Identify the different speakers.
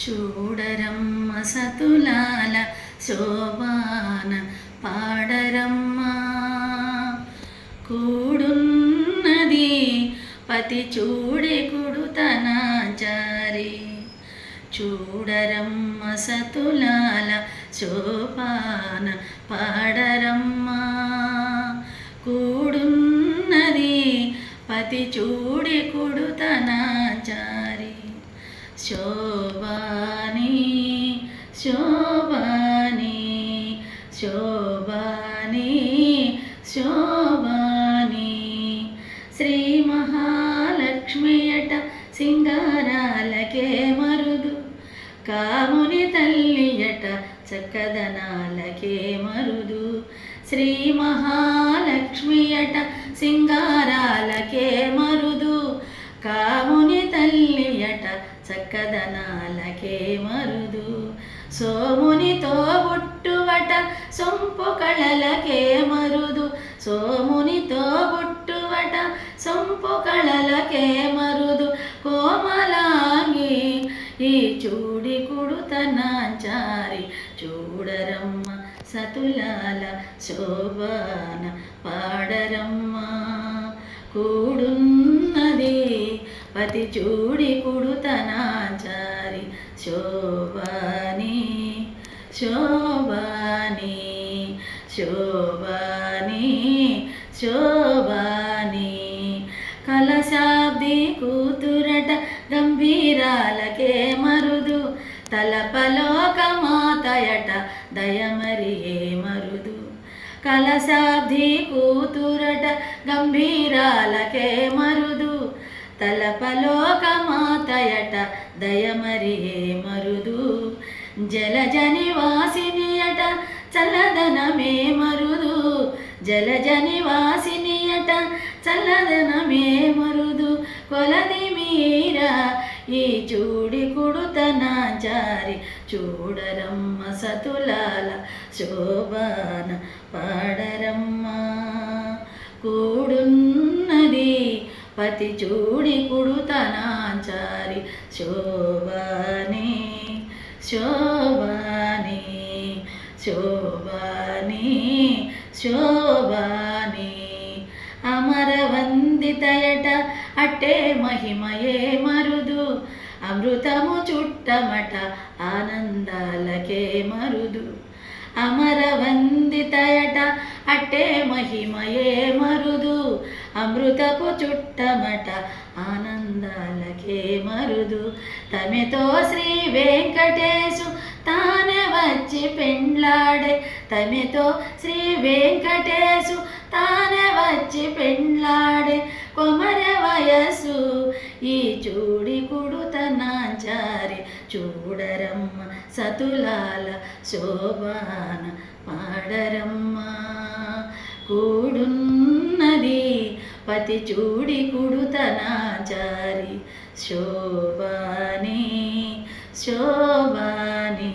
Speaker 1: చూడరమ్మ సతులాల శోభాన పాడరమ్మ కూడున్నది పతి చూడే కుడుతనాచారి చూడరమ్మ సతులాల శోభాన పాడరమ్మ కూడున్నది పతి చూడే కుడుతనాచారి శోభాని శోభాని శోభాని శోభాని శ్రీ మహాలక్ష్మియట సింగారాలకే మరుదు కాముని తల్లియట చక్కదనాలకే మరుదు శ్రీ మహాలక్ష్మియట సింగారాలకే మరుదు కాముని తల్లియట చక్కదనాలకే మరుదు సోమునితో బుట్టువట సొంపు కళలకే మరుదు సోమునితో బుట్టువట సొంపు కళలకే మరుదు కోమలాంగి ఈ చూడి కుడుతనాచారి చూడరమ్మ సతులాల శోభాన పాడరమ్మ కూడున్నది పతి చూడి కుడుతనాచారి శోభాని శోభాని శోభాని శోభాని కలశాబ్ది కూతురట గంభీరాలకే మరుదు తలపలోకమాతయట దయమరియే మరుదు కలశాబ్ది కూతురట గంభీరాలకే మరుదు తలపలోకమాతయట దయమరియే మరుదు జలజనివాసినియట చల్లదనమే మరుదు జలజనివాసినియట చల్లదనమే మరుదు కొలది మీరా ఈ చూడి కుడుతనాచారి చూడరమ్మ సతులాల శోభాన పాడరమ్మ కూడున్నది పతి చూడి కుడుతనాచారి శోభాని శోభాని శోభాని శోభాని అమరవందితయట అట్టే మహిమయే మరుదు అమృతము చుట్టమట ఆనందాలకే మరుదు అమరవందితయట అట్టే మహిమయే మరుదు అమృతపు చుట్టమట ఆనందాలకే మరుదు తమితో శ్రీ వెంకటేశు తానే వచ్చి పెండ్లాడే తమితో శ్రీ వెంకటేశు తానే వచ్చి పెండ్లాడే కొమర వయసు ఈ చూడి కుడుతనాచారి చూడరమ్మ సతులాల శోభాన పాడరమ్మ కూడున్నది పతి చూడి కుడుతనాచారి శోభాని శోభాని శోభాని